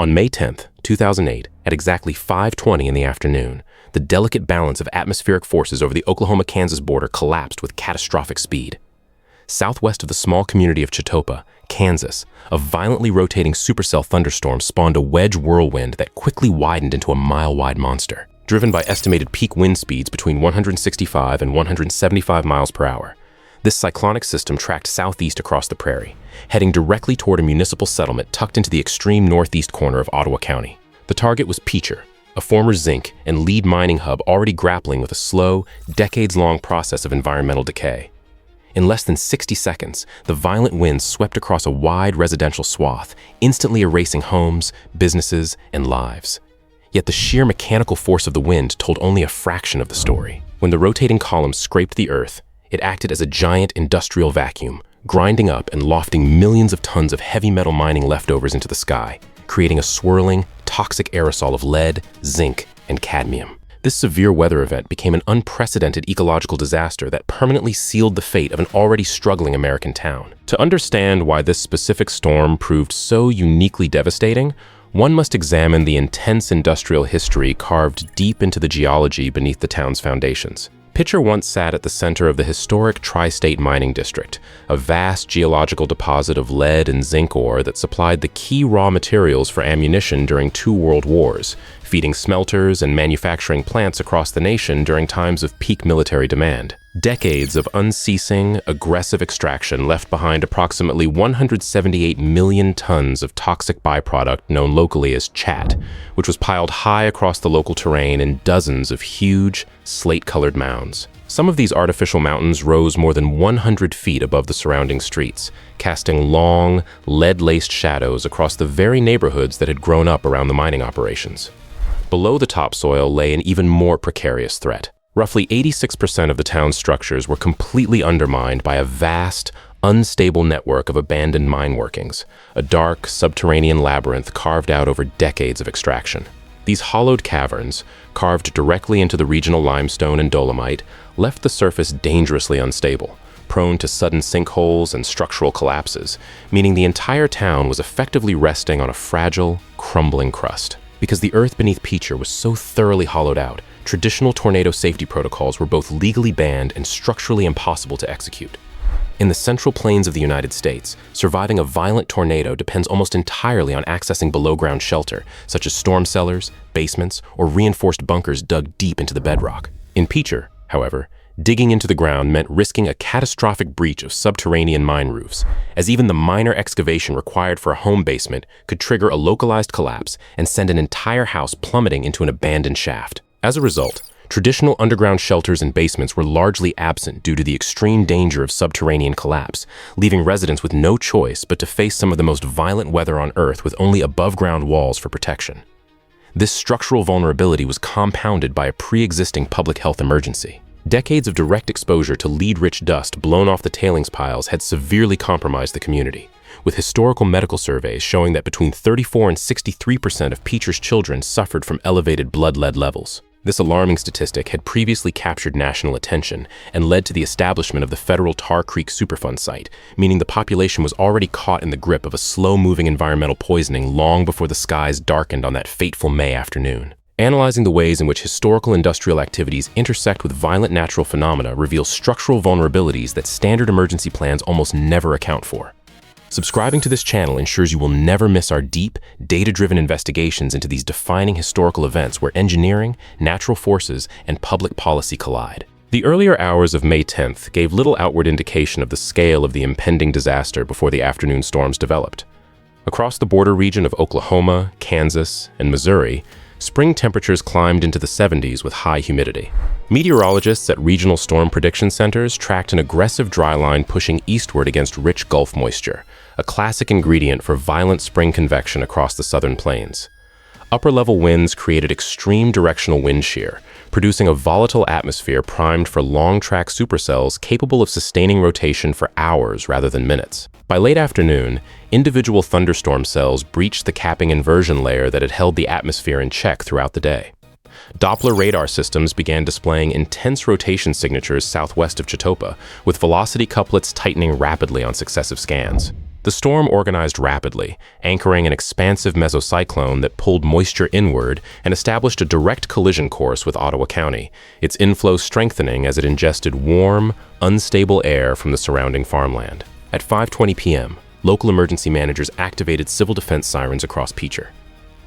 On May 10, 2008, at exactly 5:20 in the afternoon, the delicate balance of atmospheric forces over the Oklahoma-Kansas border collapsed with catastrophic speed. Southwest of the small community of Chetopa, Kansas, a violently rotating supercell thunderstorm spawned a wedge whirlwind that quickly widened into a mile-wide monster. Driven by estimated peak wind speeds between 165 and 175 miles per hour, this cyclonic system tracked southeast across the prairie, heading directly toward a municipal settlement tucked into the extreme northeast corner of Ottawa County. The target was Picher, a former zinc and lead mining hub already grappling with a slow, decades-long process of environmental decay. In less than 60 seconds, the violent winds swept across a wide residential swath, instantly erasing homes, businesses, and lives. Yet the sheer mechanical force of the wind told only a fraction of the story. When the rotating column scraped the earth, it acted as a giant industrial vacuum, grinding up and lofting millions of tons of heavy metal mining leftovers into the sky, creating a swirling, toxic aerosol of lead, zinc, and cadmium. This severe weather event became an unprecedented ecological disaster that permanently sealed the fate of an already struggling American town. To understand why this specific storm proved so uniquely devastating, one must examine the intense industrial history carved deep into the geology beneath the town's foundations. Picher once sat at the center of the historic Tri-State Mining District, a vast geological deposit of lead and zinc ore that supplied the key raw materials for ammunition during 2 world wars, feeding smelters and manufacturing plants across the nation during times of peak military demand. Decades of unceasing, aggressive extraction left behind approximately 178 million tons of toxic byproduct known locally as chat, which was piled high across the local terrain in dozens of huge, slate-colored mounds. Some of these artificial mountains rose more than 100 feet above the surrounding streets, casting long, lead-laced shadows across the very neighborhoods that had grown up around the mining operations. Below the topsoil lay an even more precarious threat. Roughly 86% of the town's structures were completely undermined by a vast, unstable network of abandoned mine workings, a dark, subterranean labyrinth carved out over decades of extraction. These hollowed caverns, carved directly into the regional limestone and dolomite, left the surface dangerously unstable, prone to sudden sinkholes and structural collapses, meaning the entire town was effectively resting on a fragile, crumbling crust. Because the earth beneath Picher was so thoroughly hollowed out, traditional tornado safety protocols were both legally banned and structurally impossible to execute. In the central plains of the United States, surviving a violent tornado depends almost entirely on accessing below-ground shelter, such as storm cellars, basements, or reinforced bunkers dug deep into the bedrock. In Picher, however, digging into the ground meant risking a catastrophic breach of subterranean mine roofs, as even the minor excavation required for a home basement could trigger a localized collapse and send an entire house plummeting into an abandoned shaft. As a result, traditional underground shelters and basements were largely absent due to the extreme danger of subterranean collapse, leaving residents with no choice but to face some of the most violent weather on Earth with only above-ground walls for protection. This structural vulnerability was compounded by a pre-existing public health emergency. Decades of direct exposure to lead-rich dust blown off the tailings piles had severely compromised the community, with historical medical surveys showing that between 34 and 63% of Picher's children suffered from elevated blood lead levels. This alarming statistic had previously captured national attention and led to the establishment of the federal Tar Creek Superfund site, meaning the population was already caught in the grip of a slow-moving environmental poisoning long before the skies darkened on that fateful May afternoon. Analyzing the ways in which historical industrial activities intersect with violent natural phenomena reveals structural vulnerabilities that standard emergency plans almost never account for. Subscribing to this channel ensures you will never miss our deep, data-driven investigations into these defining historical events where engineering, natural forces, and public policy collide. The earlier hours of May 10th gave little outward indication of the scale of the impending disaster before the afternoon storms developed. Across the border region of Oklahoma, Kansas, and Missouri, spring temperatures climbed into the 70s with high humidity. Meteorologists at regional storm prediction centers tracked an aggressive dry line pushing eastward against rich Gulf moisture, a classic ingredient for violent spring convection across the southern plains. Upper-level winds created extreme directional wind shear, producing a volatile atmosphere primed for long-track supercells capable of sustaining rotation for hours rather than minutes. By late afternoon, individual thunderstorm cells breached the capping inversion layer that had held the atmosphere in check throughout the day. Doppler radar systems began displaying intense rotation signatures southwest of Chetopa, with velocity couplets tightening rapidly on successive scans. The storm organized rapidly, anchoring an expansive mesocyclone that pulled moisture inward and established a direct collision course with Ottawa County, its inflow strengthening as it ingested warm, unstable air from the surrounding farmland. At 5:20 p.m., local emergency managers activated civil defense sirens across Picher.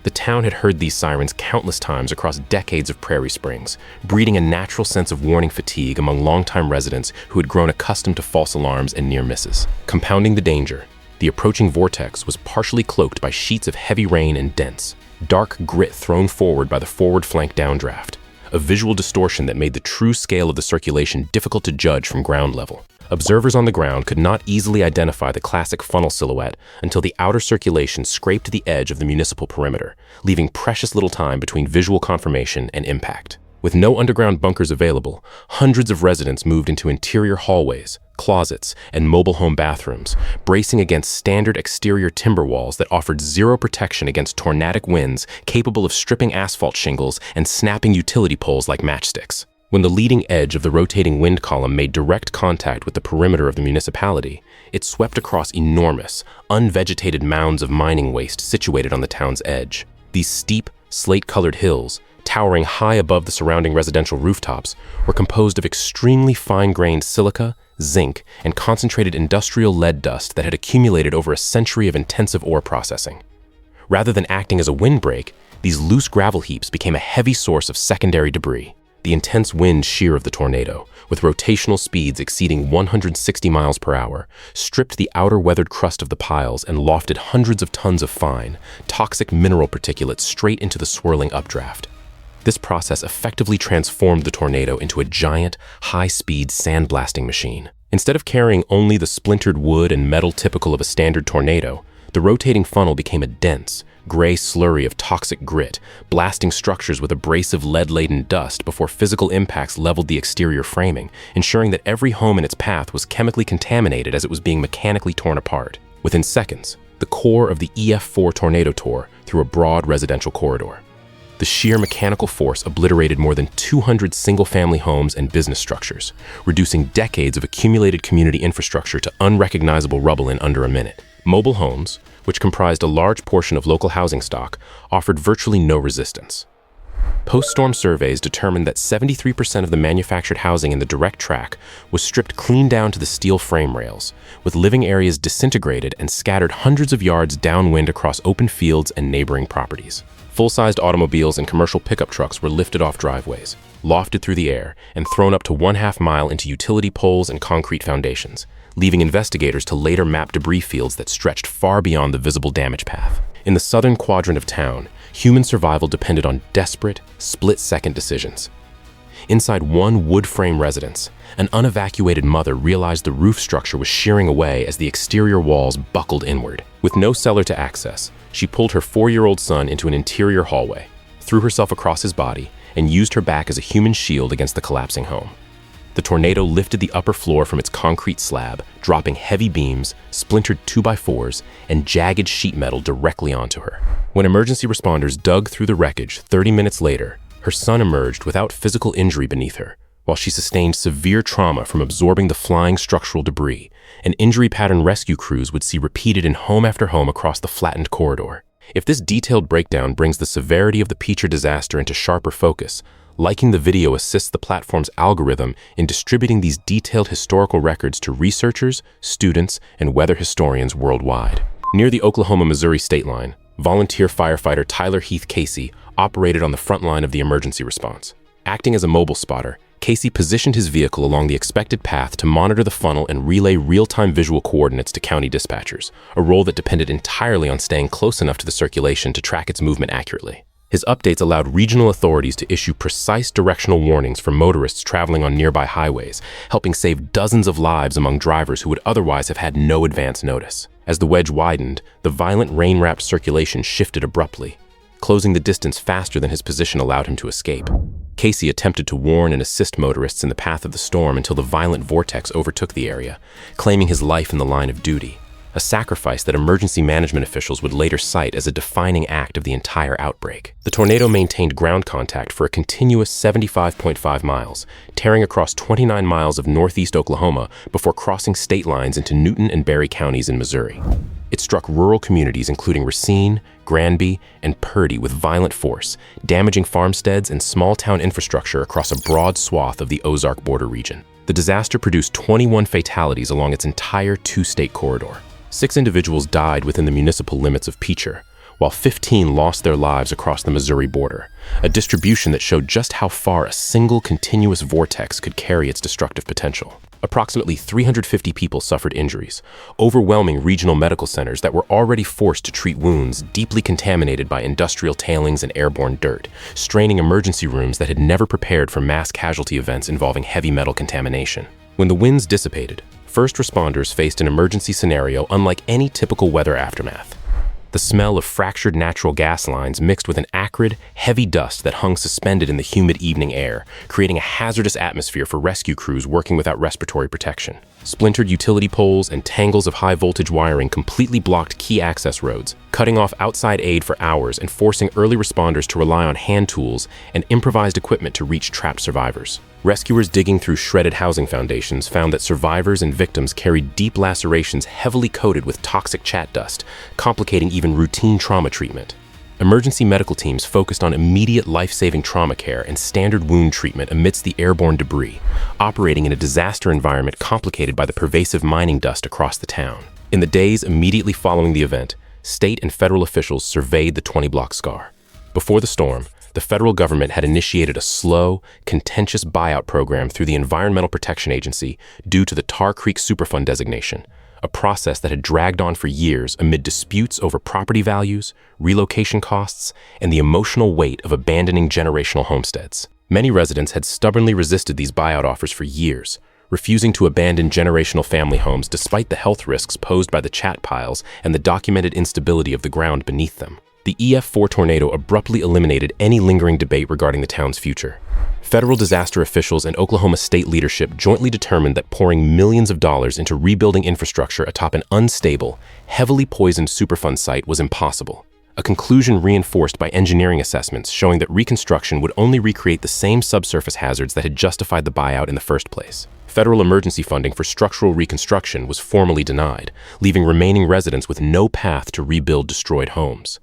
The town had heard these sirens countless times across decades of Prairie Springs, breeding a natural sense of warning fatigue among longtime residents who had grown accustomed to false alarms and near misses. Compounding the danger, the approaching vortex was partially cloaked by sheets of heavy rain and dense, dark grit thrown forward by the forward flank downdraft, a visual distortion that made the true scale of the circulation difficult to judge from ground level. Observers on the ground could not easily identify the classic funnel silhouette until the outer circulation scraped the edge of the municipal perimeter, leaving precious little time between visual confirmation and impact. With no underground bunkers available, hundreds of residents moved into interior hallways, closets, and mobile home bathrooms, bracing against standard exterior timber walls that offered zero protection against tornadic winds capable of stripping asphalt shingles and snapping utility poles like matchsticks. When the leading edge of the rotating wind column made direct contact with the perimeter of the municipality, it swept across enormous, unvegetated mounds of mining waste situated on the town's edge. These steep, slate-colored hills, towering high above the surrounding residential rooftops, were composed of extremely fine-grained silica, zinc, and concentrated industrial lead dust that had accumulated over a century of intensive ore processing. Rather than acting as a windbreak, these loose gravel heaps became a heavy source of secondary debris. The intense wind shear of the tornado, with rotational speeds exceeding 160 miles per hour, stripped the outer weathered crust of the piles and lofted hundreds of tons of fine, toxic mineral particulates straight into the swirling updraft. This process effectively transformed the tornado into a giant, high-speed sandblasting machine. Instead of carrying only the splintered wood and metal typical of a standard tornado, the rotating funnel became a dense, gray slurry of toxic grit, blasting structures with abrasive lead-laden dust before physical impacts leveled the exterior framing, ensuring that every home in its path was chemically contaminated as it was being mechanically torn apart. Within seconds, the core of the EF4 tornado tore through a broad residential corridor. The sheer mechanical force obliterated more than 200 single-family homes and business structures, reducing decades of accumulated community infrastructure to unrecognizable rubble in under a minute. Mobile homes, which comprised a large portion of local housing stock, offered virtually no resistance. Post-storm surveys determined that 73% of the manufactured housing in the direct track was stripped clean down to the steel frame rails, with living areas disintegrated and scattered hundreds of yards downwind across open fields and neighboring properties. Full-sized automobiles and commercial pickup trucks were lifted off driveways, lofted through the air, and thrown up to 1/2 mile into utility poles and concrete foundations, leaving investigators to later map debris fields that stretched far beyond the visible damage path. In the southern quadrant of town, human survival depended on desperate, split-second decisions. Inside one wood-frame residence, an unevacuated mother realized the roof structure was shearing away as the exterior walls buckled inward. With no cellar to access, she pulled her 4-year-old son into an interior hallway, threw herself across his body, and used her back as a human shield against the collapsing home. The tornado lifted the upper floor from its concrete slab, dropping heavy beams, splintered 2x4s, and jagged sheet metal directly onto her. When emergency responders dug through the wreckage 30 minutes later, her son emerged without physical injury beneath her, while she sustained severe trauma from absorbing the flying structural debris, an injury pattern rescue crews would see repeated in home after home across the flattened corridor. If this detailed breakdown brings the severity of the Picher disaster into sharper focus, liking the video assists the platform's algorithm in distributing these detailed historical records to researchers, students, and weather historians worldwide. Near the Oklahoma-Missouri state line, volunteer firefighter Tyler Heath Casey operated on the front line of the emergency response. Acting as a mobile spotter, Casey positioned his vehicle along the expected path to monitor the funnel and relay real-time visual coordinates to county dispatchers, a role that depended entirely on staying close enough to the circulation to track its movement accurately. His updates allowed regional authorities to issue precise directional warnings for motorists traveling on nearby highways, helping save dozens of lives among drivers who would otherwise have had no advance notice. As the wedge widened, the violent rain-wrapped circulation shifted abruptly, closing the distance faster than his position allowed him to escape. Casey attempted to warn and assist motorists in the path of the storm until the violent vortex overtook the area, claiming his life in the line of duty. a sacrifice that emergency management officials would later cite as a defining act of the entire outbreak. The tornado maintained ground contact for a continuous 75.5 miles, tearing across 29 miles of northeast Oklahoma before crossing state lines into Newton and Berry counties in Missouri. It struck rural communities including Racine, Granby, and Purdy with violent force, damaging farmsteads and small-town infrastructure across a broad swath of the Ozark border region. The disaster produced 21 fatalities along its entire two-state corridor. 6 individuals died within the municipal limits of Picher, while 15 lost their lives across the Missouri border, a distribution that showed just how far a single continuous vortex could carry its destructive potential. Approximately 350 people suffered injuries, overwhelming regional medical centers that were already forced to treat wounds deeply contaminated by industrial tailings and airborne dirt, straining emergency rooms that had never prepared for mass casualty events involving heavy metal contamination. When the winds dissipated, first responders faced an emergency scenario unlike any typical weather aftermath. The smell of fractured natural gas lines mixed with an acrid, heavy dust that hung suspended in the humid evening air, creating a hazardous atmosphere for rescue crews working without respiratory protection. Splintered utility poles and tangles of high-voltage wiring completely blocked key access roads, cutting off outside aid for hours and forcing early responders to rely on hand tools and improvised equipment to reach trapped survivors. Rescuers digging through shredded housing foundations found that survivors and victims carried deep lacerations heavily coated with toxic chat dust, complicating even routine trauma treatment. Emergency medical teams focused on immediate life-saving trauma care and standard wound treatment amidst the airborne debris, operating in a disaster environment complicated by the pervasive mining dust across the town. In the days immediately following the event, state and federal officials surveyed the 20-block scar. Before the storm, the federal government had initiated a slow, contentious buyout program through the Environmental Protection Agency due to the Tar Creek Superfund designation, a process that had dragged on for years amid disputes over property values, relocation costs, and the emotional weight of abandoning generational homesteads. Many residents had stubbornly resisted these buyout offers for years, refusing to abandon generational family homes despite the health risks posed by the chat piles and the documented instability of the ground beneath them. The EF4 tornado abruptly eliminated any lingering debate regarding the town's future. Federal disaster officials and Oklahoma state leadership jointly determined that pouring millions of dollars into rebuilding infrastructure atop an unstable, heavily poisoned Superfund site was impossible, a conclusion reinforced by engineering assessments showing that reconstruction would only recreate the same subsurface hazards that had justified the buyout in the first place. Federal emergency funding for structural reconstruction was formally denied, leaving remaining residents with no path to rebuild destroyed homes.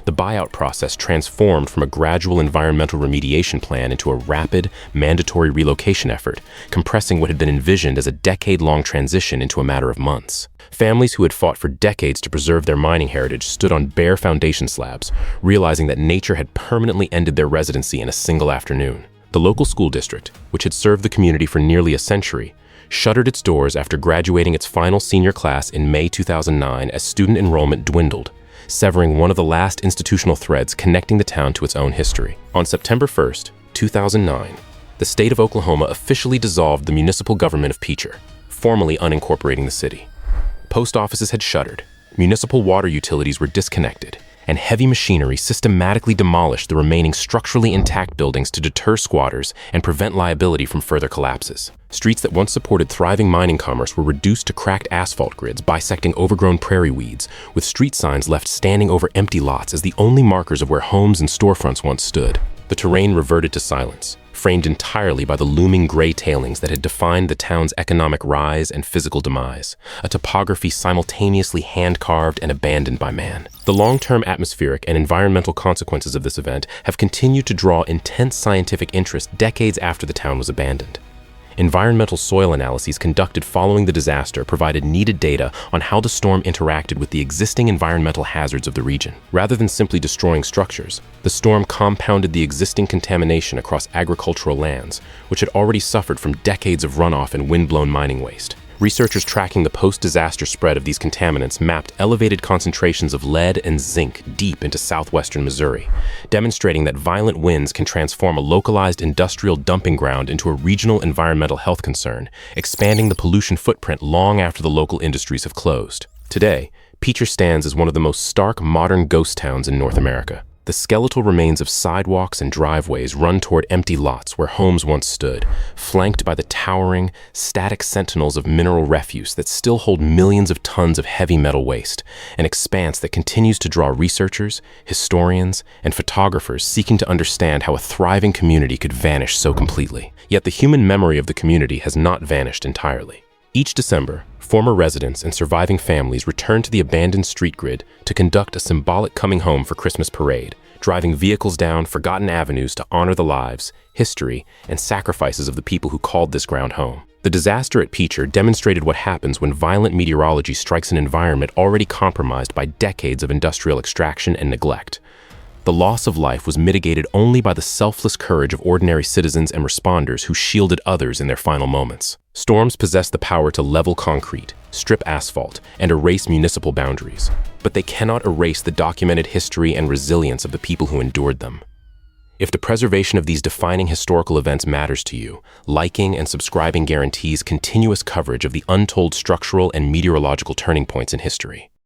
The buyout process transformed from a gradual environmental remediation plan into a rapid, mandatory relocation effort, compressing what had been envisioned as a decade-long transition into a matter of months. Families who had fought for decades to preserve their mining heritage stood on bare foundation slabs, realizing that nature had permanently ended their residency in a single afternoon. The local school district, which had served the community for nearly a century, shuttered its doors after graduating its final senior class in May 2009 as student enrollment dwindled, severing one of the last institutional threads connecting the town to its own history. On September 1st, 2009, the state of Oklahoma officially dissolved the municipal government of Picher, formally unincorporating the city. Post offices had shuttered, municipal water utilities were disconnected, and heavy machinery systematically demolished the remaining structurally intact buildings to deter squatters and prevent liability from further collapses. Streets that once supported thriving mining commerce were reduced to cracked asphalt grids bisecting overgrown prairie weeds, with street signs left standing over empty lots as the only markers of where homes and storefronts once stood. The terrain reverted to silence, framed entirely by the looming gray tailings that had defined the town's economic rise and physical demise, a topography simultaneously hand-carved and abandoned by man. The long-term atmospheric and environmental consequences of this event have continued to draw intense scientific interest decades after the town was abandoned. Environmental soil analyses conducted following the disaster provided needed data on how the storm interacted with the existing environmental hazards of the region. Rather than simply destroying structures, the storm compounded the existing contamination across agricultural lands, which had already suffered from decades of runoff and wind-blown mining waste. Researchers tracking the post-disaster spread of these contaminants mapped elevated concentrations of lead and zinc deep into southwestern Missouri, demonstrating that violent winds can transform a localized industrial dumping ground into a regional environmental health concern, expanding the pollution footprint long after the local industries have closed. Today, Picher stands as one of the most stark modern ghost towns in North America. The skeletal remains of sidewalks and driveways run toward empty lots where homes once stood, flanked by the towering, static sentinels of mineral refuse that still hold millions of tons of heavy metal waste, an expanse that continues to draw researchers, historians, and photographers seeking to understand how a thriving community could vanish so completely. Yet the human memory of the community has not vanished entirely. Each December, former residents and surviving families return to the abandoned street grid to conduct a symbolic coming home for Christmas parade, driving vehicles down forgotten avenues to honor the lives, history, and sacrifices of the people who called this ground home. The disaster at Picher demonstrated what happens when violent meteorology strikes an environment already compromised by decades of industrial extraction and neglect. The loss of life was mitigated only by the selfless courage of ordinary citizens and responders who shielded others in their final moments. Storms possess the power to level concrete, strip asphalt, and erase municipal boundaries, but they cannot erase the documented history and resilience of the people who endured them. If the preservation of these defining historical events matters to you, liking and subscribing guarantees continuous coverage of the untold structural and meteorological turning points in history.